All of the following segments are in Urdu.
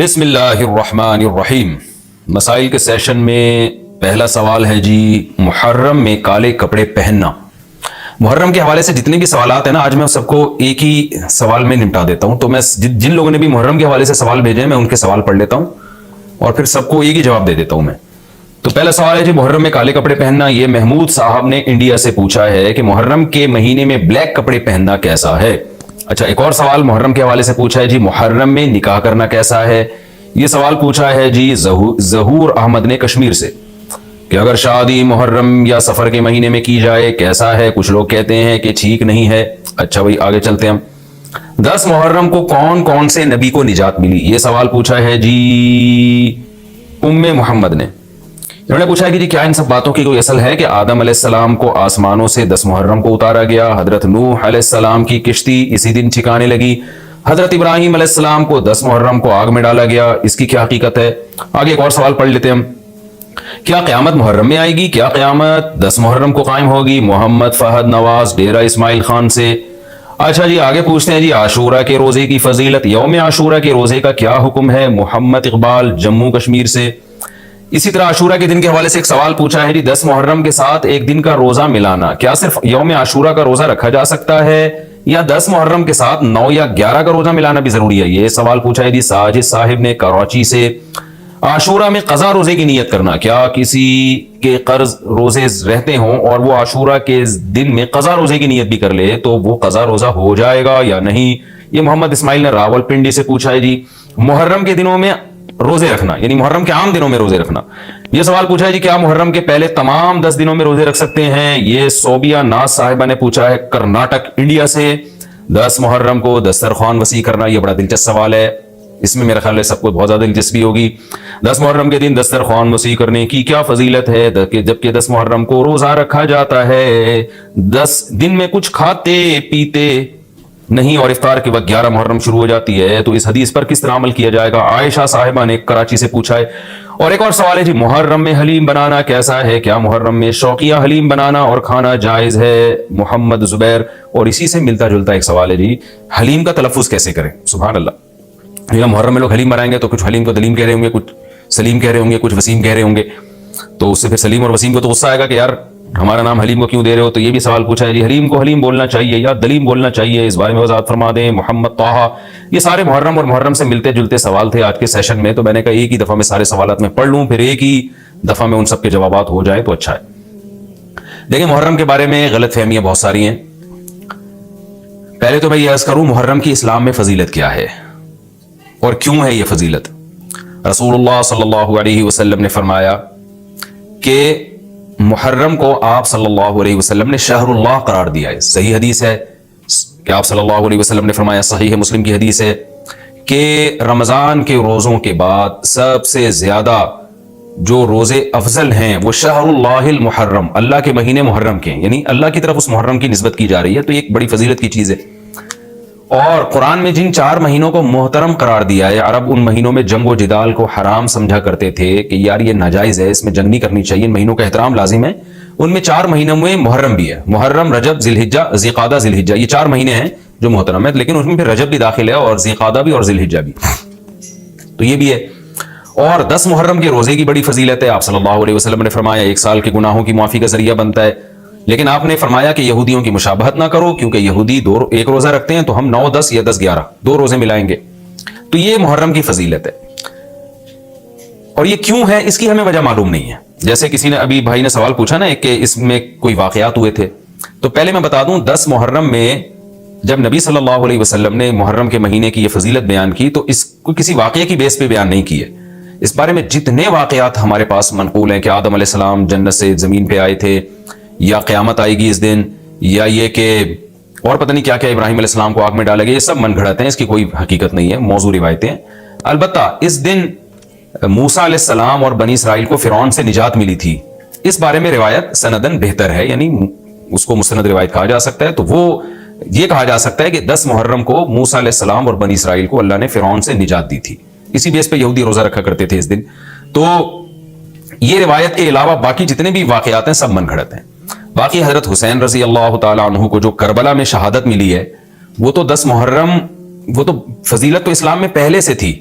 بسم اللہ الرحمن الرحیم۔ مسائل کے سیشن میں پہلا سوال ہے جی، محرم میں کالے کپڑے پہننا۔ محرم کے حوالے سے جتنے بھی سوالات ہیں نا، آج میں سب کو ایک ہی سوال میں نمٹا دیتا ہوں۔ تو میں جن لوگوں نے بھی محرم کے حوالے سے سوال بھیجے ہیں، میں ان کے سوال پڑھ لیتا ہوں اور پھر سب کو ایک ہی جواب دے دیتا ہوں میں۔ تو پہلا سوال ہے جی، محرم میں کالے کپڑے پہننا۔ یہ محمود صاحب نے انڈیا سے پوچھا ہے کہ محرم کے مہینے میں بلیک کپڑے پہننا کیسا ہے۔ اچھا، ایک اور سوال محرم کے حوالے سے پوچھا ہے جی، محرم میں نکاح کرنا کیسا ہے۔ یہ سوال پوچھا ہے جی ظہور احمد نے کشمیر سے کہ اگر شادی محرم یا سفر کے مہینے میں کی جائے کیسا ہے۔ کچھ لوگ کہتے ہیں کہ ٹھیک نہیں ہے۔ اچھا بھائی، آگے چلتے ہیں ہم۔ 10 محرم کو کون کون سے نبی کو نجات ملی؟ یہ سوال پوچھا ہے جی ام محمد نے۔ انہوں نے پوچھا ہے کہ جی کیا ان سب باتوں کی کوئی اصل ہے کہ آدم علیہ السلام کو آسمانوں سے 10 محرم کو اتارا گیا، حضرت نوح علیہ السلام کی کشتی اسی دن ٹھکانے لگی، حضرت ابراہیم علیہ السلام کو 10 محرم کو آگ میں ڈالا گیا، اس کی کیا حقیقت ہے؟ آگے ایک اور سوال پڑھ لیتے ہیں ہم۔ کیا قیامت محرم میں آئے گی؟ کیا قیامت 10 محرم کو قائم ہوگی؟ محمد فہد نواز ڈیرہ اسماعیل خان سے۔ اچھا جی، آگے پوچھتے ہیں جی عاشورہ کے روزے کی فضیلت۔ یوم عاشورہ کے روزے کا کیا حکم ہے؟ محمد اقبال جموں کشمیر سے۔ اسی طرح عاشورہ کے دن کے حوالے سے ایک سوال پوچھا ہے جی، 10 محرم کے ساتھ ایک دن کا روزہ ملانا، کیا صرف یوم عاشورہ کا روزہ رکھا جا سکتا ہے یا 10 محرم کے ساتھ 9 یا 11 کا روزہ ملانا بھی ضروری ہے؟ یہ سوال پوچھا ہے جی ساجد صاحب نے کراچی سے۔ عاشورہ میں قضا روزے کی نیت کرنا، کیا کسی کے قرض روزے رہتے ہوں اور وہ عاشورہ کے دن میں قضا روزے کی نیت بھی کر لے تو وہ قضا روزہ ہو جائے گا یا نہیں؟ یہ محمد اسماعیل نے راول پنڈی سے پوچھا ہے جی محرم کے دنوں میں روزے رکھنا، یعنی محرم کے عام دنوں میں روزے رکھنا۔ یہ سوال پوچھا ہے جی کیا محرم کے پہلے تمام 10 دنوں میں روزے رکھ سکتے ہیں؟ یہ صوبیہ ناز صاحبہ نے پوچھا ہے کرناٹک انڈیا سے۔ 10 محرم کو دسترخوان وسیع کرنا، یہ بڑا دلچسپ سوال ہے، اس میں میرا خیال ہے سب کو بہت زیادہ دلچسپی ہوگی۔ 10 محرم کے دن دسترخوان وسیع کرنے کی کیا فضیلت ہے؟ جبکہ 10 محرم کو روزہ رکھا جاتا ہے، 10 دن میں کچھ کھاتے پیتے نہیں اور افطار کے وقت 11 محرم شروع ہو جاتی ہے، تو اس حدیث پر کس طرح عمل کیا جائے گا؟ عائشہ صاحبہ نے کراچی سے پوچھا ہے۔ اور ایک اور سوال ہے جی محرم میں حلیم بنانا کیسا ہے؟ کیا محرم میں شوقیہ حلیم بنانا اور کھانا جائز ہے؟ محمد زبیر۔ اور اسی سے ملتا جلتا ایک سوال ہے جی حلیم کا تلفظ کیسے کریں؟ سبحان اللہ، یہ محرم میں لوگ حلیم بنائیں گے تو کچھ حلیم کو دلیم کہہ رہے ہوں گے، کچھ سلیم کہہ رہے ہوں گے، کچھ وسیم کہہ رہے ہوں گے، تو اس سے پھر سلیم اور وسیم کو تو غصہ آئے گا کہ یار ہمارا نام حلیم کو کیوں دے رہے ہو؟ تو یہ بھی سوال پوچھا ہے جی حلیم کو حلیم بولنا چاہیے یا دلیم بولنا چاہیے، اس بارے میں وضاحت فرما دیں۔ محمد طاہا۔ یہ سارے محرم اور محرم سے ملتے جلتے سوال تھے آج کے سیشن میں، تو میں نے کہا ایک ہی دفعہ میں سارے سوالات میں پڑھ لوں، پھر ایک ہی دفعہ میں ان سب کے جوابات ہو جائے تو اچھا ہے۔ دیکھیں محرم کے بارے میں غلط فہمیاں بہت ساری ہیں۔ پہلے تو میں یہ عرض کروں محرم کی اسلام میں فضیلت کیا ہے اور کیوں ہے یہ فضیلت۔ رسول اللہ صلی اللہ علیہ وسلم نے فرمایا کہ محرم کو آپ صلی اللہ علیہ وسلم نے شہر اللہ قرار دیا ہے۔ صحیح حدیث ہے کہ آپ صلی اللہ علیہ وسلم نے فرمایا، صحیح مسلم کی حدیث ہے کہ رمضان کے روزوں کے بعد سب سے زیادہ جو روزے افضل ہیں وہ شہر اللہ المحرم، اللہ کے مہینے محرم کے ہیں، یعنی اللہ کی طرف اس محرم کی نسبت کی جا رہی ہے، تو یہ ایک بڑی فضیلت کی چیز ہے۔ اور قرآن میں جن 4 مہینوں کو محترم قرار دیا ہے، عرب ان مہینوں میں جنگ و جدال کو حرام سمجھا کرتے تھے کہ یار یہ ناجائز ہے، اس میں جنگ نہیں کرنی چاہیے، ان مہینوں کا احترام لازم ہے۔ ان میں 4 مہینوں میں محرم بھی ہے، محرم، رجب، ذی الحجہ، ذی القعدہ، ذی الحجہ، یہ 4 مہینے ہیں جو محترم ہیں، لیکن اس میں پھر رجب بھی داخل ہے اور ذی القعدہ بھی اور ذی الحجہ بھی، تو یہ بھی ہے۔ اور 10 محرم کے روزے کی بڑی فضیلت ہے۔ آپ صلی اللہ علیہ وسلم نے فرمایا 1 سال کے گناہوں کی معافی کا ذریعہ بنتا ہے، لیکن آپ نے فرمایا کہ یہودیوں کی مشابہت نہ کرو کیونکہ یہودی ایک روزہ رکھتے ہیں تو ہم 9 10 یا 10 11 2 روزے ملائیں گے، تو یہ محرم کی فضیلت ہے۔ اور یہ کیوں ہے اس کی ہمیں وجہ معلوم نہیں ہے۔ جیسے کسی نے ابھی بھائی نے سوال پوچھا نا کہ اس میں کوئی واقعات ہوئے تھے، تو پہلے میں بتا دوں 10 محرم میں جب نبی صلی اللہ علیہ وسلم نے محرم کے مہینے کی یہ فضیلت بیان کی تو اس کو کسی واقعے کی بیس پہ بیان نہیں کی ہے۔ اس بارے میں جتنے واقعات ہمارے پاس منقول ہیں کہ آدم علیہ السلام جنت سے زمین پہ آئے تھے، یا قیامت آئے گی اس دن، یا یہ کہ اور پتہ نہیں کیا کیا ابراہیم علیہ السلام کو آگ میں ڈالا گیا، یہ سب من گھڑت ہیں، اس کی کوئی حقیقت نہیں ہے، موضوع روایتیں ہیں۔ البتہ اس دن موسیٰ علیہ السلام اور بنی اسرائیل کو فرعون سے نجات ملی تھی، اس بارے میں روایت سندن بہتر ہے، یعنی اس کو مستند روایت کہا جا سکتا ہے۔ تو وہ یہ کہا جا سکتا ہے کہ 10 محرم کو موسیٰ علیہ السلام اور بنی اسرائیل کو اللہ نے فرعون سے نجات دی تھی، اسی بیس پہ یہودی روزہ رکھا کرتے تھے اس دن۔ تو یہ روایت کے علاوہ باقی جتنے بھی واقعات ہیں سب من گھڑت ہیں۔ باقی حضرت حسین رضی اللہ تعالی عنہ کو جو کربلا میں شہادت ملی ہے، وہ تو 10 محرم، وہ تو فضیلت تو اسلام میں پہلے سے تھی،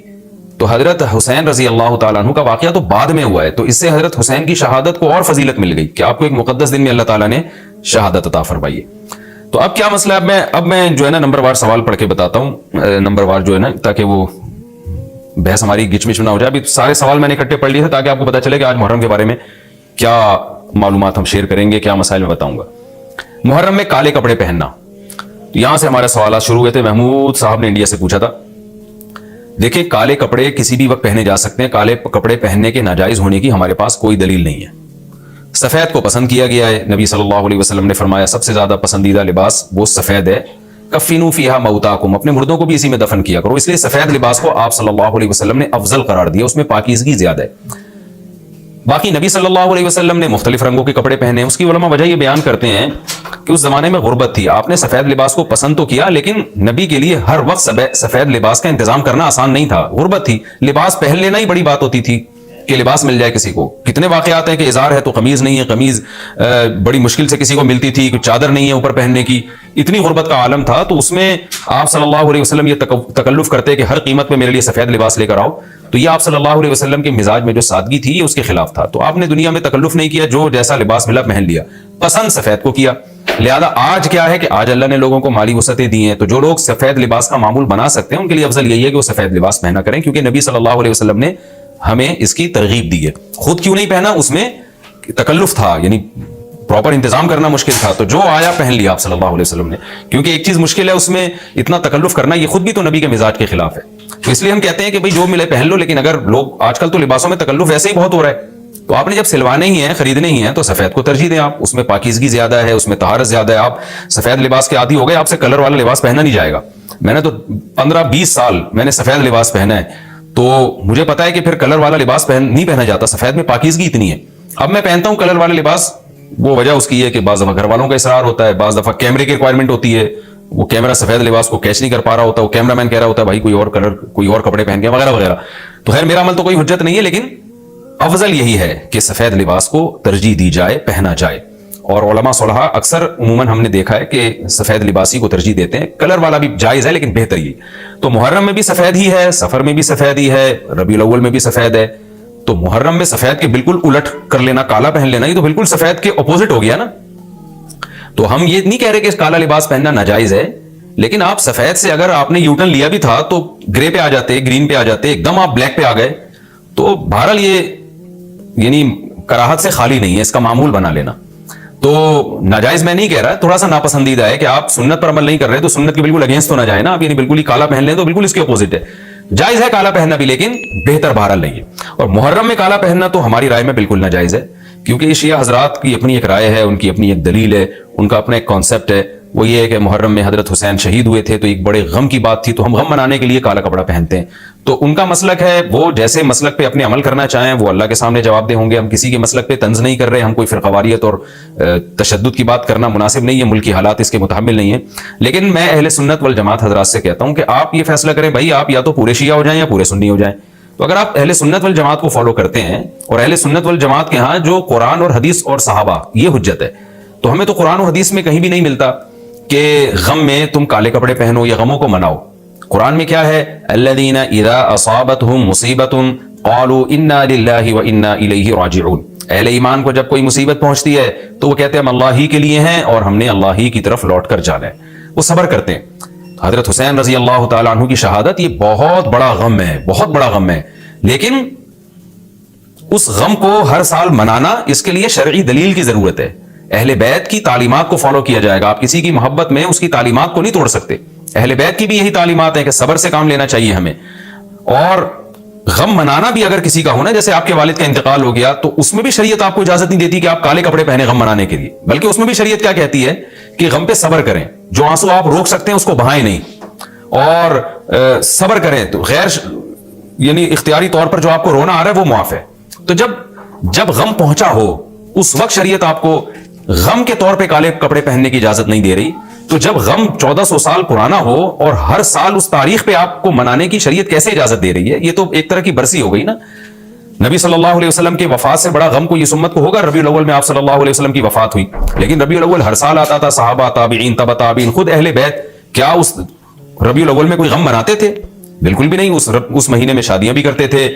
تو حضرت حسین رضی اللہ تعالیٰ عنہ کا واقعہ تو بعد میں ہوا ہے، تو اس سے حضرت حسین کی شہادت کو اور فضیلت مل گئی کہ آپ کو ایک مقدس دن میں اللہ تعالیٰ نے شہادت عطا فرمائی ہے۔ تو اب کیا مسئلہ ہے، اب میں جو ہے نا نمبر وار سوال پڑھ کے بتاتا ہوں، نمبر وار جو ہے نا، تاکہ وہ بحث ہماری گچ مچ نہ ہو جائے۔ ابھی سارے سوال میں نے اکٹھے پڑھ لیے تھے تاکہ آپ کو پتا چلے کہ آج محرم کے بارے میں کیا معلومات ہم شیئر کریں گے، کیا مسائل میں بتاؤں گا۔ محرم میں کالے کپڑے پہننا، یہاں سے ہمارے سوالات شروع ہوئے تھے۔ محمود صاحب نے انڈیا سے پوچھا تھا، دیکھیں کالے کپڑے کسی بھی وقت پہنے جا سکتے ہیں، کالے کپڑے پہننے کے ناجائز ہونے کی ہمارے پاس کوئی دلیل نہیں ہے۔ سفید کو پسند کیا گیا ہے، نبی صلی اللہ علیہ وسلم نے فرمایا سب سے زیادہ پسندیدہ لباس وہ سفید ہے، کفنوا فیہا موتاکم، اپنے مردوں کو بھی اسی میں دفن کیا کرو، اس لیے سفید لباس کو آپ صلی اللہ علیہ وسلم نے افضل قرار دیا، اس میں پاکیزگی زیادہ ہے۔ باقی نبی صلی اللہ علیہ وسلم نے مختلف رنگوں کے کپڑے پہنے، اس کی علماء وجہ یہ بیان کرتے ہیں کہ اس زمانے میں غربت تھی، آپ نے سفید لباس کو پسند تو کیا لیکن نبی کے لیے ہر وقت سفید لباس کا انتظام کرنا آسان نہیں تھا، غربت تھی، لباس پہن لینا ہی بڑی بات ہوتی تھی کہ لباس مل جائے کسی کو۔ کتنے واقعات ہیں کہ ازار ہے تو قمیض نہیں ہے، قمیض بڑی مشکل سے کسی کو ملتی تھی، کوئی چادر نہیں ہے اوپر پہننے کی، اتنی غربت کا عالم تھا، تو اس میں آپ صلی اللہ علیہ وسلم یہ تکلف کرتے کہ ہر قیمت پہ میرے لیے سفید لباس لے کر آؤ، تو یہ آپ صلی اللہ علیہ وسلم کے مزاج میں جو سادگی تھی یہ اس کے خلاف تھا، تو آپ نے دنیا میں تکلف نہیں کیا، جو جیسا لباس ملا پہن لیا، پسند سفید کو کیا۔ لہذا آج کیا ہے کہ آج اللہ نے لوگوں کو مالی وسعتیں دی ہیں، تو جو لوگ سفید لباس کا معمول بنا سکتے ہیں ان کے لیے افضل یہی ہے کہ وہ سفید لباس پہنا کریں، کیونکہ نبی صلی اللہ علیہ وسلم نے ہمیں اس کی ترغیب دی ہے۔ خود کیوں نہیں پہنا، اس میں تکلف تھا، یعنی پراپر انتظام کرنا مشکل تھا، تو جو آیا پہن لیا آپ صلی اللہ علیہ وسلم نے، کیونکہ ایک چیز مشکل ہے اس میں اتنا تکلف کرنا، یہ خود بھی تو نبی کے مزاج کے خلاف ہے، تو اس لیے ہم کہتے ہیں کہ بھئی جو ملے پہن لو، لیکن اگر لوگ آج کل تو لباسوں میں تکلف ایسے ہی بہت ہو رہا ہے، تو آپ نے جب سلوانے ہی ہیں، خریدنے ہی ہیں، تو سفید کو ترجیح دیں آپ، اس میں پاکیزگی زیادہ ہے، اس میں طہارت زیادہ ہے، آپ سفید لباس کے عادی ہو گئے، آپ سے کلر والا لباس پہنا نہیں جائے گا۔ میں نے تو 15-20 سال میں نے سفید لباس پہنا ہے، تو مجھے پتا ہے کہ پھر کلر والا لباس نہیں پہنا جاتا، سفید میں پاکیزگی اتنی ہے۔ اب میں پہنتا ہوں کلر والا لباس، وہ وجہ اس کی ہے کہ بعض دفعہ گھر والوں کا اصرار ہوتا ہے، بعض دفعہ کیمرے کی ریکوائرمنٹ ہوتی ہے، وہ کیمرہ سفید لباس کو کیچ نہیں کر پا رہا ہوتا، وہ کیمرہ مین کہہ رہا ہوتا ہے بھائی کوئی اور کلر، کوئی اور کپڑے پہن کے وغیرہ وغیرہ، تو خیر میرا عمل تو کوئی حجت نہیں ہے، لیکن افضل یہی ہے کہ سفید لباس کو ترجیح دی جائے، پہنا جائے، اور علماء صلحاء اکثر عموماً ہم نے دیکھا ہے کہ سفید لباسی کو ترجیح دیتے ہیں، کلر والا بھی جائز ہے لیکن بہتر یہ، تو محرم میں بھی سفید ہی ہے، سفر میں بھی سفید ہی ہے، ربیع الاول میں بھی سفید ہے، تو محرم میں سفید کے بالکل الٹ کر لینا، کالا پہن لینا، یہ تو بالکل سفید کے اپوزٹ ہو گیا نا۔ تو ہم یہ نہیں کہہ رہے کہ کالا لباس پہننا ناجائز ہے، لیکن آپ سفید سے اگر آپ نے یوٹرن لیا بھی تھا تو گرے پہ آ جاتے، گرین پہ آ جاتے، ایک دم آپ بلیک پہ آ گئے، تو بہرحال یہ یعنی کراہت سے خالی نہیں ہے، اس کا معمول بنا لینا۔ تو ناجائز میں نہیں کہہ رہا، تھوڑا سا ناپسندیدہ ہے کہ آپ سنت پر عمل نہیں کر رہے، تو سنت کے بالکل اگینسٹ تو نہ جائے نا آپ، یعنی بالکل ہی کالا پہن لیں تو بالکل اس کے اپوزٹ ہے۔ جائز ہے کالا پہننا بھی، لیکن بہتر بہرحال نہیں ہے۔ اور محرم میں کالا پہننا تو ہماری رائے میں بالکل ناجائز ہے، کیونکہ یہ شیعہ حضرات کی اپنی ایک رائے ہے، ان کی اپنی ایک دلیل ہے، ان کا اپنا ایک کانسیپٹ ہے، وہ یہ ہے کہ محرم میں حضرت حسین شہید ہوئے تھے تو ایک بڑے غم کی بات تھی، تو ہم غم منانے کے لیے کالا کپڑا پہنتے ہیں، تو ان کا مسلک ہے، وہ جیسے مسلک پہ اپنے عمل کرنا چاہیں وہ اللہ کے سامنے جواب دہ ہوں گے، ہم کسی کے مسلک پہ طنز نہیں کر رہے، ہم کوئی فرقواریت اور تشدد کی بات کرنا مناسب نہیں ہے، ملکی حالات اس کے متحمل نہیں ہیں، لیکن میں اہل سنت والجماعت حضرات سے کہتا ہوں کہ آپ یہ فیصلہ کریں بھائی، آپ یا تو پورے شیعہ ہو جائیں یا پورے سنی ہو جائیں۔ تو اگر آپ اہل سنت والجماعت کو فالو کرتے ہیں، اور اہل سنت والجماعت کے ہاں جو قرآن اور حدیث اور صحابہ یہ حجت ہے، تو ہمیں تو قرآن و حدیث میں کہیں بھی نہیں ملتا کہ غم میں تم کالے کپڑے پہنو یا غموں کو مناؤ۔ قرآن میں کیا ہے؟ الذین اذا اصابتهم مصیبۃ قالوا انا للہ وانا الیہ راجعون، اہل ایمان کو جب کوئی مصیبت پہنچتی ہے تو وہ کہتے ہیں ہم اللہ ہی کے لیے ہیں اور ہم نے اللہ ہی کی طرف لوٹ کر جانا ہے، وہ صبر کرتے ہیں۔ حضرت حسین رضی اللہ تعالیٰ عنہ کی شہادت یہ بہت بڑا غم ہے، بہت بڑا غم ہے، لیکن اس غم کو ہر سال منانا، اس کے لیے شرعی دلیل کی ضرورت ہے۔ اہل بیت کی تعلیمات کو فالو کیا جائے گا، آپ کسی کی محبت میں اس کی تعلیمات کو نہیں توڑ سکتے۔ اہل بیت کی بھی یہی تعلیمات ہیں کہ صبر سے کام لینا چاہیے ہمیں، اور غم منانا بھی اگر کسی کا ہونا، جیسے آپ کے والد کا انتقال ہو گیا تو اس میں بھی شریعت آپ کو اجازت نہیں دیتی کہ آپ کالے کپڑے پہنے غم منانے کے لیے، بلکہ اس میں بھی شریعت کیا کہتی ہے کہ غم پہ صبر کریں، جو آنسو آپ روک سکتے ہیں اس کو بہائیں نہیں، اور صبر کریں، تو غیر یعنی اختیاری طور پر جو آپ کو رونا آ رہا ہے وہ معاف ہے۔ تو جب غم پہنچا ہو اس وقت شریعت آپ کو غم کے طور پہ کالے کپڑے پہننے کی اجازت نہیں دے رہی، تو جب غم 1400 سال پرانا ہو اور ہر سال اس تاریخ پہ آپ کو منانے کی شریعت کیسے اجازت دے رہی ہے؟ یہ تو ایک طرح کی برسی ہو گئی نا۔ نبی صلی اللہ علیہ وسلم کے وفات سے بڑا غم کو اس امت کو ہوگا، ربیع الاول میں آپ صلی اللہ علیہ وسلم کی وفات ہوئی، لیکن ربیع الاول ہر سال آتا تھا، صحابہ، تابعین، تبع تابعین، خود اہل بیت کیا اس ربیع الاول میں کوئی غم مناتے تھے؟ بالکل بھی نہیں. اس مہینے میں شادیاں بھی کرتے تھے,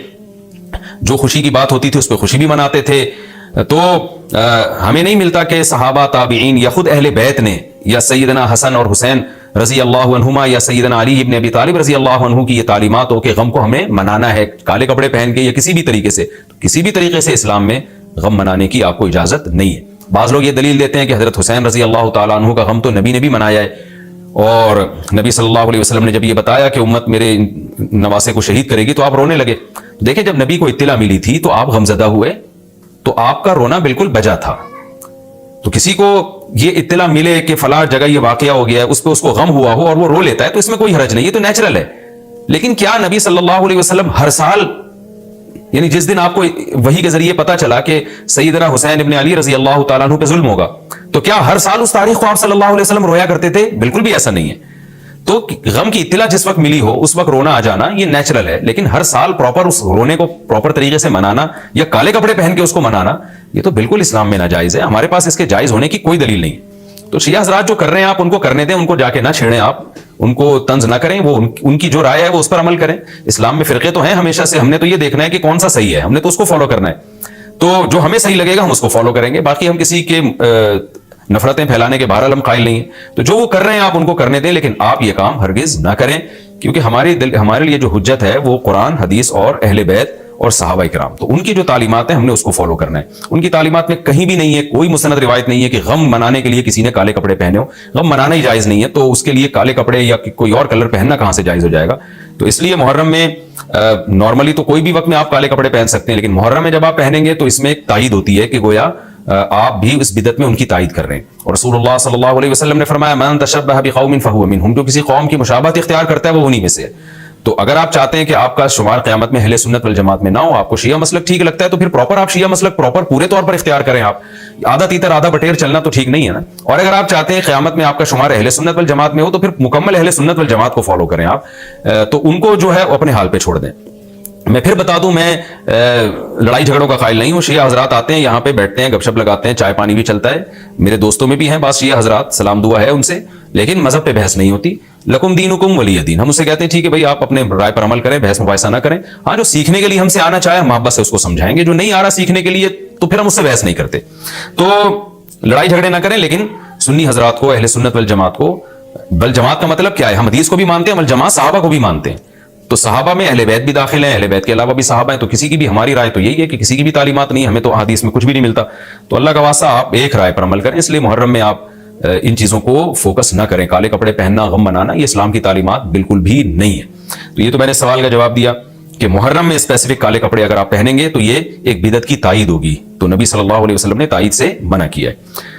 جو خوشی کی بات ہوتی تھی اس پہ خوشی بھی مناتے تھے. تو ہمیں نہیں ملتا کہ صحابہ, تابعین یا خود اہل بیت نے یا سیدنا حسن اور حسین رضی اللہ عنہما یا سیدنا علی ابن ابی طالب رضی اللہ عنہ کی یہ تعلیمات ہو کہ غم کو ہمیں منانا ہے کالے کپڑے پہن کے یا کسی بھی طریقے سے. کسی بھی طریقے سے اسلام میں غم منانے کی آپ کو اجازت نہیں ہے. بعض لوگ یہ دلیل دیتے ہیں کہ حضرت حسین رضی اللہ تعالیٰ عنہ کا غم تو نبی نے بھی منایا ہے, اور نبی صلی اللہ علیہ وسلم نے جب یہ بتایا کہ امت میرے نواسے کو شہید کرے گی تو آپ رونے لگے. دیکھیں, جب نبی کو اطلاع ملی تھی تو آپ غمزدہ ہوئے, تو آپ کا رونا بالکل بجا تھا. تو کسی کو یہ اطلاع ملے کہ فلاں جگہ یہ واقعہ ہو گیا ہے, اس پہ اس کو غم ہوا ہو اور وہ رو لیتا ہے, تو اس میں کوئی حرج نہیں, یہ تو نیچرل ہے. لیکن کیا نبی صلی اللہ علیہ وسلم ہر سال, یعنی جس دن آپ کو وحی کے ذریعے پتا چلا کہ سیدنا حسین ابن علی رضی اللہ تعالیٰ عنہ پہ ظلم ہوگا, تو کیا ہر سال اس تاریخ کو آپ صلی اللہ علیہ وسلم رویا کرتے تھے؟ بالکل بھی ایسا نہیں ہے. تو غم کی اطلاع جس وقت ملی ہو اس وقت رونا آ جانا یہ نیچرل ہے, لیکن ہر سال پراپر اس رونے کو پراپر طریقے سے منانا یا کالے کپڑے پہن کے اس کو منانا, یہ تو بالکل اسلام میں ناجائز ہے. ہمارے پاس اس کے جائز ہونے کی کوئی دلیل نہیں. تو شیعہ حضرات جو کر رہے ہیں آپ ان کو کرنے دیں, ان کو جا کے نہ چھیڑیں, آپ ان کو طنز نہ کریں, وہ ان کی جو رائے ہے وہ اس پر عمل کریں. اسلام میں فرقے تو ہیں ہمیشہ سے, ہم نے تو یہ دیکھنا ہے کہ کون سا صحیح ہے, ہم نے تو اس کو فالو کرنا ہے. تو جو ہمیں صحیح لگے گا ہم اس کو فالو کریں گے, باقی ہم کسی کے نفرتیں پھیلانے کے بہرحال ہم قائل نہیں ہیں. تو جو وہ کر رہے ہیں آپ ان کو کرنے دیں, لیکن آپ یہ کام ہرگز نہ کریں, کیونکہ ہمارے لیے جو حجت ہے وہ قرآن, حدیث اور اہل بیت اور صحابہ کرام. تو ان کی جو تعلیمات ہیں ہم نے اس کو فالو کرنا ہے. ان کی تعلیمات میں کہیں بھی نہیں ہے, کوئی مستند روایت نہیں ہے کہ غم منانے کے لیے کسی نے کالے کپڑے پہنے ہو. غم منانا ہی جائز نہیں ہے, تو اس کے لیے کالے کپڑے یا کوئی اور کلر پہننا کہاں سے جائز ہو جائے گا. تو اس لیے محرم میں نارملی تو کوئی بھی وقت میں آپ کالے کپڑے پہن سکتے ہیں, لیکن محرم میں جب آپ پہنیں گے تو اس میں ایک تائید ہوتی ہے کہ گویا آپ بھی اس بدعت میں ان کی تائید کر رہے ہیں. اور رسول اللہ صلی اللہ علیہ وسلم نے فرمایا من تشبہ بقوم فہو منہم, جو کسی قوم کی مشابہت اختیار کرتا ہے وہ انہی میں سے ہے. تو اگر آپ چاہتے ہیں کہ آپ کا شمار قیامت میں اہل سنت والجماعت میں نہ ہو, آپ کو شیعہ مسلک ٹھیک لگتا ہے, تو پھر پراپر آپ شیعہ مسلک پراپر پورے طور پر اختیار کریں. آپ آدھا تیتر آدھا بٹیر چلنا تو ٹھیک نہیں ہے نا. اور اگر آپ چاہتے ہیں قیامت میں آپ کا شمار اہل سنت والجماعت میں ہو, تو پھر مکمل اہل سنت والجماعت کو فالو کریں آپ. تو ان کو جو ہے اپنے حال پہ چھوڑ دیں. میں پھر بتا دوں, میں لڑائی جھگڑوں کا قائل نہیں ہوں. شیعہ حضرات آتے ہیں یہاں پہ بیٹھتے ہیں, گپ شپ لگاتے ہیں, چائے پانی بھی چلتا ہے. میرے دوستوں میں بھی ہیں بعض شیعہ حضرات, سلام دعا ہے ان سے, لیکن مذہب پہ بحث نہیں ہوتی. لکم دینکم ولی دین, ہم اسے کہتے ہیں ٹھیک ہے بھائی آپ اپنے رائے پر عمل کریں, بحث مباحثہ نہ کریں. ہاں جو سیکھنے کے لیے ہم سے آنا چاہے محبت سے اس کو سمجھائیں گے, جو نہیں آ رہا سیکھنے کے لیے تو پھر ہم اس سے بحث نہیں کرتے. تو لڑائی جھگڑے نہ کریں, لیکن سنی حضرات کو, اہل سنت والجماعت کو, بل جماعت کا مطلب کیا ہے, ہم حدیث کو بھی مانتے ہیں, بل جماعت صحابہ کو بھی مانتے ہیں. تو صحابہ میں اہل بیت بھی داخل ہیں, اہل بیت کے علاوہ بھی صحابہ ہیں. تو کسی کی بھی, ہماری رائے تو یہی ہے کہ کسی کی بھی تعلیمات نہیں, ہمیں تو حدیث میں کچھ بھی نہیں ملتا. تو اللہ کا واسطہ آپ ایک رائے پر عمل کریں. اس لیے محرم میں آپ ان چیزوں کو فوکس نہ کریں. کالے کپڑے پہننا, غم منانا, یہ اسلام کی تعلیمات بالکل بھی نہیں ہے. تو یہ تو میں نے سوال کا جواب دیا کہ محرم میں اسپیسیفک کالے کپڑے اگر آپ پہنیں گے تو یہ ایک بدعت کی تائید ہوگی. تو نبی صلی اللہ علیہ وسلم نے تائید سے منع کیا ہے.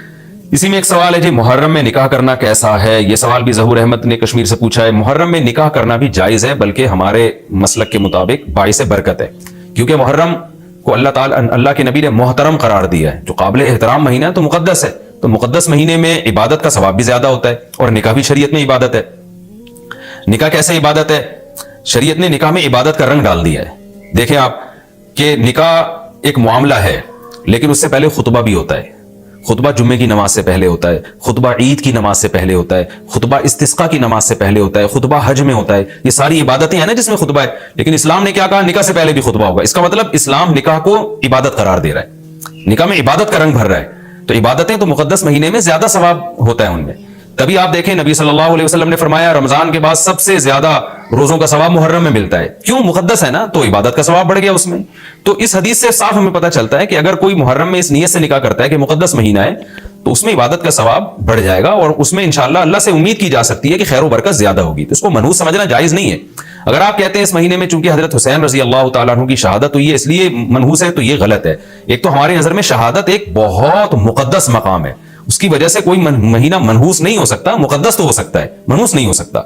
اسی میں ایک سوال ہے جی, محرم میں نکاح کرنا کیسا ہے؟ یہ سوال بھی ظہور احمد نے کشمیر سے پوچھا ہے. محرم میں نکاح کرنا بھی جائز ہے, بلکہ ہمارے مسلک کے مطابق باعث برکت ہے, کیونکہ محرم کو اللہ کے نبی نے محترم قرار دیا ہے, جو قابل احترام مہینہ ہے, تو مقدس ہے. تو مقدس مہینے میں عبادت کا ثواب بھی زیادہ ہوتا ہے, اور نکاح بھی شریعت میں عبادت ہے. نکاح کیسے عبادت ہے؟ شریعت نے نکاح میں عبادت کا رنگ ڈال دیا ہے. دیکھیں آپ کہ نکاح ایک معاملہ ہے, لیکن اس سے پہلے خطبہ بھی ہوتا ہے. خطبہ جمعے کی نماز سے پہلے ہوتا ہے, خطبہ عید کی نماز سے پہلے ہوتا ہے, خطبہ استسقاء کی نماز سے پہلے ہوتا ہے, خطبہ حج میں ہوتا ہے. یہ ساری عبادتیں ہیں نا جس میں خطبہ ہے, لیکن اسلام نے کیا کہا, نکاح سے پہلے بھی خطبہ ہوگا. اس کا مطلب اسلام نکاح کو عبادت قرار دے رہا ہے, نکاح میں عبادت کا رنگ بھر رہا ہے. تو عبادتیں تو مقدس مہینے میں زیادہ ثواب ہوتا ہے ان میں. تبھی آپ دیکھیں نبی صلی اللہ علیہ وسلم نے فرمایا رمضان کے بعد سب سے زیادہ روزوں کا ثواب محرم میں ملتا ہے. کیوں؟ مقدس ہے نا, تو عبادت کا ثواب بڑھ گیا اس میں. تو اس حدیث سے صاف ہمیں پتہ چلتا ہے کہ اگر کوئی محرم میں اس نیت سے نکاح کرتا ہے کہ مقدس مہینہ ہے, تو اس میں عبادت کا ثواب بڑھ جائے گا, اور اس میں انشاءاللہ اللہ سے امید کی جا سکتی ہے کہ خیر و برکت زیادہ ہوگی. تو اس کو منحوس سمجھنا جائز نہیں ہے. اگر آپ کہتے ہیں اس مہینے میں چونکہ حضرت حسین رضی اللہ تعالیٰ عنہ کی شہادت ہوئی ہے اس لیے منحوس ہے, تو یہ غلط ہے. ایک تو ہماری نظر میں شہادت ایک بہت مقدس مقام ہے, اس کی وجہ سے کوئی مہینہ منحوس نہیں ہو سکتا. مقدس تو ہو سکتا ہے, منحوس نہیں ہو سکتا.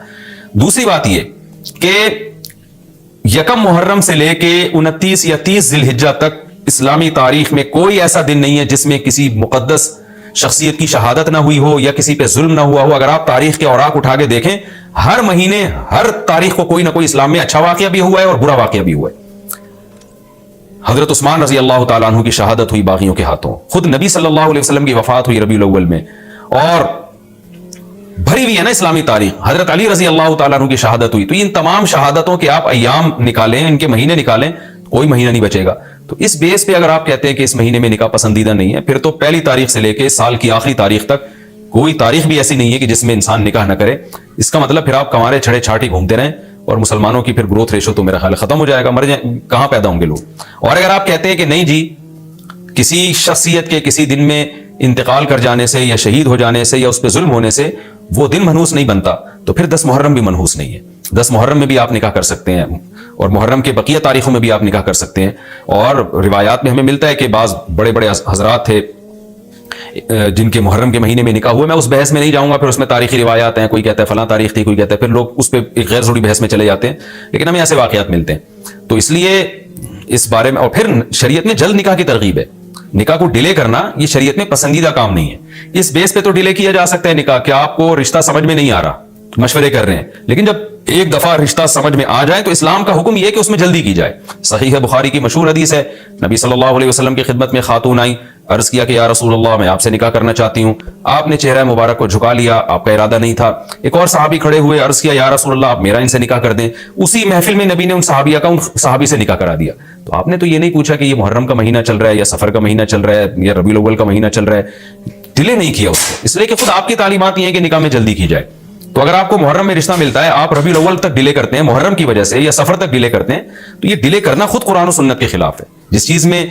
دوسری بات یہ کہ یکم محرم سے لے کے 29 یا 30 ذی الحجہ تک اسلامی تاریخ میں کوئی ایسا دن نہیں ہے جس میں کسی مقدس شخصیت کی شہادت نہ ہوئی ہو یا کسی پہ ظلم نہ ہوا ہو. اگر آپ تاریخ کے اوراق اٹھا کے دیکھیں, ہر مہینے ہر تاریخ کو کوئی نہ کوئی اسلام میں اچھا واقعہ بھی ہوا ہے اور برا واقعہ بھی ہوا ہے. حضرت عثمان رضی اللہ تعالیٰ عنہ کی شہادت ہوئی باغیوں کے ہاتھوں, خود نبی صلی اللہ علیہ وسلم کی وفات ہوئی ربیع الاول میں, اور بھری ہوئی ہے نا اسلامی تاریخ. حضرت علی رضی اللہ تعالیٰ عنہ کی شہادت ہوئی, تو ان تمام شہادتوں کے آپ ایام نکالیں, ان کے مہینے نکالیں, کوئی مہینہ نہیں بچے گا. تو اس بیس پہ اگر آپ کہتے ہیں کہ اس مہینے میں نکاح پسندیدہ نہیں ہے, پھر تو پہلی تاریخ سے لے کے سال کی آخری تاریخ تک کوئی تاریخ بھی ایسی نہیں ہے کہ جس میں انسان نکاح نہ کرے. اس کا مطلب پھر آپ کمارے چھڑے چھاٹی گھومتے رہیں, اور مسلمانوں کی پھر گروتھ ریشو تو میرا خیال ختم ہو جائے گا, مر جائیں, کہاں پیدا ہوں گے لوگ. اور اگر آپ کہتے ہیں کہ نہیں جی, کسی شخصیت کے کسی دن میں انتقال کر جانے سے یا شہید ہو جانے سے یا اس پہ ظلم ہونے سے وہ دن منحوس نہیں بنتا, تو پھر 10 محرم بھی منحوس نہیں ہے. 10 محرم میں بھی آپ نکاح کر سکتے ہیں, اور محرم کے بقیہ تاریخوں میں بھی آپ نکاح کر سکتے ہیں. اور روایات میں ہمیں ملتا ہے کہ بعض بڑے بڑے حضرات تھے جن کے محرم کے مہینے میں نکاح ہوئے. میں اس بحث میں نہیں جاؤں گا, پھر اس میں تاریخی روایات ہیں, کوئی کہتا ہے فلاں تاریخ تھی, کوئی کہتا ہے, پھر لوگ اس پہ ایک غیر ضروری بحث میں چلے جاتے ہیں, لیکن ہمیں ایسے واقعات ملتے ہیں. تو اس لیے اس بارے میں, اور پھر شریعت میں جلد نکاح کی ترغیب ہے. نکاح کو ڈیلے کرنا یہ شریعت میں پسندیدہ کام نہیں ہے. اس بیس پہ تو ڈیلے کیا جا سکتا ہے نکاح, کہ آپ کو رشتہ سمجھ میں نہیں آ رہا, مشورے کر رہے ہیں, لیکن جب ایک دفعہ رشتہ سمجھ میں آ جائے تو اسلام کا حکم یہ ہے کہ اس میں جلدی کی جائے. صحیح ہے, بخاری کی مشہور حدیث ہے, نبی صلی اللہ علیہ وسلم کی خدمت میں خاتون آئی, عرض کیا کہ یا رسول اللہ میں آپ سے نکاح کرنا چاہتی ہوں. آپ نے چہرہ مبارک کو جھکا لیا, آپ کا ارادہ نہیں تھا. ایک اور صحابی کھڑے ہوئے, عرض کیا یا رسول اللہ آپ میرا ان سے نکاح کر دیں. اسی محفل میں نبی نے ان صحابیہ کا ان صحابی سے نکاح کرا دیا. تو آپ نے تو یہ نہیں پوچھا کہ یہ محرم کا مہینہ چل رہا ہے یا سفر کا مہینہ چل رہا ہے یا ربیع الاول کا مہینہ چل رہا ہے, ڈیلے نہیں کیا اس کو, اس لیے کہ خود آپ کی تعلیمات یہ ہیں کہ نکاح میں جلدی کی جائے. تو اگر آپ کو محرم میں رشتہ ملتا ہے, آپ ربیع الاول تک ڈیلے کرتے ہیں محرم کی وجہ سے یا سفر تک ڈیلے کرتے ہیں, تو یہ ڈیلے کرنا خود قرآن و سنت کے خلاف ہے. جس چیز میں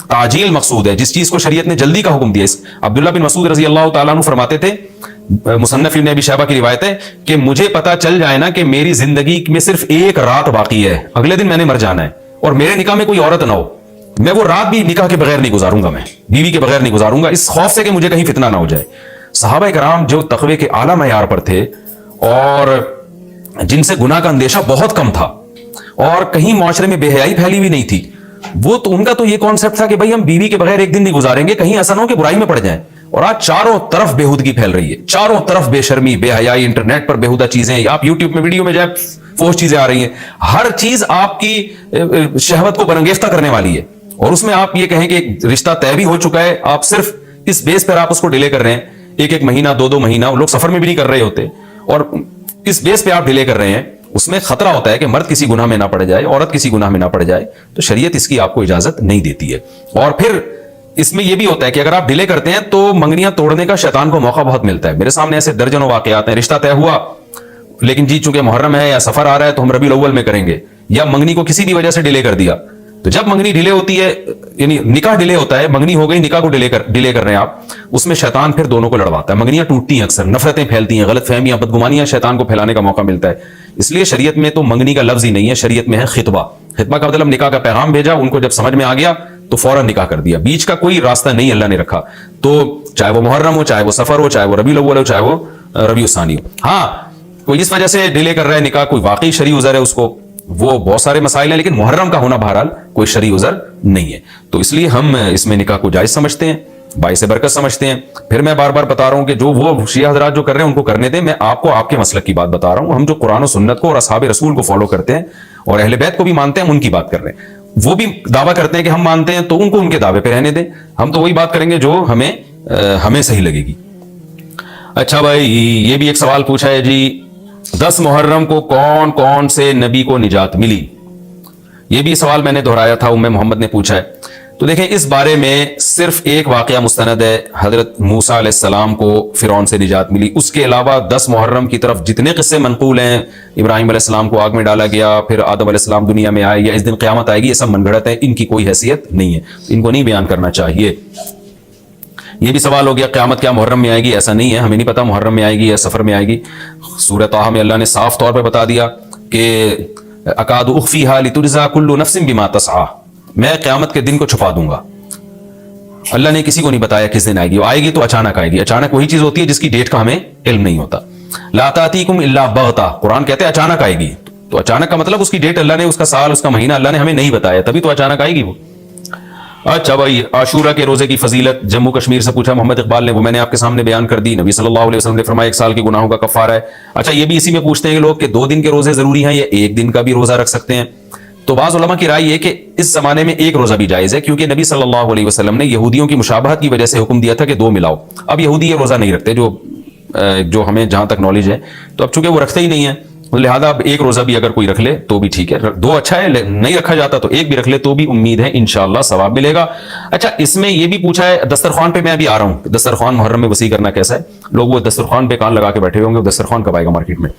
تعجیل مقصود ہے, جس چیز کو شریعت نے جلدی کا حکم دیا. عبداللہ بن مسعود رضی اللہ تعالیٰ عنہ فرماتے تھے, مصنف ابن ابی شیبہ کی روایت ہے, کہ مجھے پتا چل جائے نا کہ میری زندگی میں صرف ایک رات باقی ہے, اگلے دن میں نے مر جانا ہے, اور میرے نکاح میں کوئی عورت نہ ہو, میں وہ رات بھی نکاح کے بغیر نہیں گزاروں گا, میں بیوی کے بغیر نہیں گزاروں گا, اس خوف سے کہ مجھے کہیں فتنہ نہ ہو جائے. صحابہ کرام جو تقوی کے اعلیٰ معیار پر تھے اور جن سے گناہ کا اندیشہ بہت کم تھا اور کہیں معاشرے میں بے حیائی پھیلی ہوئی نہیں تھی, وہ تو ان کا تو یہ کانسیپٹ تھا کہ بھائی ہم بیوی کے بغیر ایک دن نہیں گزاریں گے, کہیں ایسا نہ ہو کہ برائی میں پڑ جائیں. اور آج چاروں طرف بےہودگی پھیل رہی ہے, چاروں طرف بے شرمی, بے حیائی, انٹرنیٹ پر بےہودہ چیزیں, آپ یوٹیوب میں ویڈیو میں جائیں فوش چیزیں آ رہی ہیں, ہر چیز آپ کی شہوت کو برانگیختہ کرنے والی ہے. اور اس میں آپ یہ کہیں کہ رشتہ طے بھی ہو چکا ہے, آپ صرف اس بیس پر آپ اس کو ڈیلے کر رہے ہیں, ایک مہینہ 2 مہینہ, لوگ سفر میں بھی نہیں کر رہے ہوتے, اور اس بیس پہ آپ ڈیلے کر رہے ہیں. اس میں خطرہ ہوتا ہے کہ مرد کسی گناہ میں نہ پڑ جائے, عورت کسی گناہ میں نہ پڑ جائے, تو شریعت اس کی آپ کو اجازت نہیں دیتی ہے. اور پھر اس میں یہ بھی ہوتا ہے کہ اگر آپ ڈیلے کرتے ہیں تو منگنیاں توڑنے کا شیطان کو موقع بہت ملتا ہے. میرے سامنے ایسے درجنوں واقعات ہیں, رشتہ طے ہوا لیکن جی چونکہ محرم ہے یا سفر آ رہا ہے تو ہم ربیع الاول میں کریں گے, یا منگنی کو کسی بھی وجہ سے ڈیلے کر دیا. تو جب منگنی ڈیلے ہوتی ہے, یعنی نکاح ڈیلے ہوتا ہے, منگنی ہو گئی, نکاح کو ڈیلے کر رہے ہیں آپ, اس میں شیطان پھر دونوں کو لڑواتا ہے. منگنیاں ٹوٹتی ہیں, اکثر نفرتیں پھیلتی ہیں, غلط فہمیاں, بدگمانیاں شیطان کو پھیلانے کا موقع ملتا ہے. اس لیے شریعت میں تو منگنی کا لفظ ہی نہیں ہے, شریعت میں ہے خطبہ. خطبہ کا مطلب نکاح کا پیغام بھیجا, ان کو جب سمجھ میں آ گیا تو فوراً نکاح کر دیا, بیچ کا کوئی راستہ نہیں اللہ نے رکھا. تو چاہے وہ محرم ہو, چاہے وہ سفر ہو, چاہے وہ ربیع الاول ہو, چاہے وہ ربیع الثانی ہو. ہاں کوئی اس وجہ سے ڈیلے کر رہا ہے نکاح, کوئی واقعی شرعی عذر ہے اس کو, وہ بہت سارے مسائل ہیں, لیکن محرم کا ہونا بہرحال کوئی شرعی عذر نہیں ہے. تو اس لیے ہم اس میں نکاح کو جائز سمجھتے ہیں, باعث برکت سمجھتے ہیں. پھر میں بار بار بتا رہا ہوں کہ جو وہ شیعہ حضرات جو کر رہے ہیں ان کو کرنے دیں, میں آپ کو آپ کے مسلک کی بات بتا رہا ہوں. ہم جو قرآن و سنت کو اور اصحاب رسول کو فالو کرتے ہیں اور اہل بیت کو بھی مانتے ہیں, ہم ان کی بات کر رہے ہیں. وہ بھی دعویٰ کرتے ہیں کہ ہم مانتے ہیں, تو ان کو ان کے دعوے پہ رہنے دیں. ہم تو وہی بات کریں گے جو ہمیں صحیح لگے گی. اچھا بھائی, یہ بھی ایک سوال پوچھا ہے جی, 10 محرم کو کون کون سے نبی کو نجات ملی؟ یہ بھی سوال میں نے دہرایا تھا, ام محمد نے پوچھا ہے. تو دیکھیں اس بارے میں صرف ایک واقعہ مستند ہے, حضرت موسیٰ علیہ السلام کو فرعون سے نجات ملی. اس کے علاوہ 10 محرم کی طرف جتنے قصے منقول ہیں, ابراہیم علیہ السلام کو آگ میں ڈالا گیا, پھر آدم علیہ السلام دنیا میں آئے, یا اس دن قیامت آئے گی, یہ سب من گھڑت ہے, ان کی کوئی حیثیت نہیں ہے, ان کو نہیں بیان کرنا چاہیے. یہ بھی سوال ہو گیا قیامت کیا محرم میں آئے گی؟ ایسا نہیں ہے, ہمیں نہیں پتا محرم میں آئے گی یا سفر میں آئے گی. سورہ طٰہٰ میں اللہ نے صاف طور پہ بتا دیا کہ اکاد اخفیھا لتجزا کل نفس بما تسعی, میں قیامت کے دن کو چھپا دوں گا. اللہ نے کسی کو نہیں بتایا کس دن آئے گی, وہ آئے گی تو اچانک آئے گی. اچانک وہی چیز ہوتی ہے جس کی ڈیٹ کا ہمیں علم نہیں ہوتا. لا تأتیکم الا بغتہ, قرآن کہتے ہیں اچانک آئے گی. تو اچانک کا مطلب اس کی ڈیٹ اللہ نے, اس کا سال, اس کا مہینہ اللہ نے ہمیں نہیں بتایا, تبھی تو اچانک آئے گی وہ. اچھا بھائی, عاشورہ کے روزے کی فضیلت جموں کشمیر سے پوچھا محمد اقبال نے, وہ میں نے آپ کے سامنے بیان کر دی. نبی صلی اللہ علیہ وسلم نے فرمایا 1 سال کے گناہوں کا کفارہ ہے. اچھا یہ بھی اسی میں پوچھتے ہیں کہ لوگ کہ 2 دن کے روزے ضروری ہیں یا 1 دن کا بھی روزہ رکھ سکتے ہیں؟ تو بعض علماء کی رائے یہ کہ اس زمانے میں 1 روزہ بھی جائز ہے, کیونکہ نبی صلی اللہ علیہ وسلم نے یہودیوں کی مشابہت کی وجہ سے حکم دیا تھا کہ 2 ملاؤ. اب یہودی یہ روزہ نہیں رکھتے, جو جو ہمیں جہاں تک نالج ہے. تو اب چونکہ وہ رکھتے ہی نہیں ہیں, لہذا اب ایک روزہ بھی اگر کوئی رکھ لے تو بھی ٹھیک ہے, 2 اچھا ہے, نہیں رکھا جاتا تو ایک بھی رکھ لے تو بھی امید ہے انشاءاللہ ثواب ملے گا. اچھا اس میں یہ بھی پوچھا ہے دسترخوان پہ, میں ابھی آ رہا ہوں, دسترخوان محرم میں وسیع کرنا کیسا ہے؟ لوگ وہ دسترخوان پہ کان لگا کے بیٹھے ہوں گے, دسترخوان کب آئے گا مارکیٹ میں؟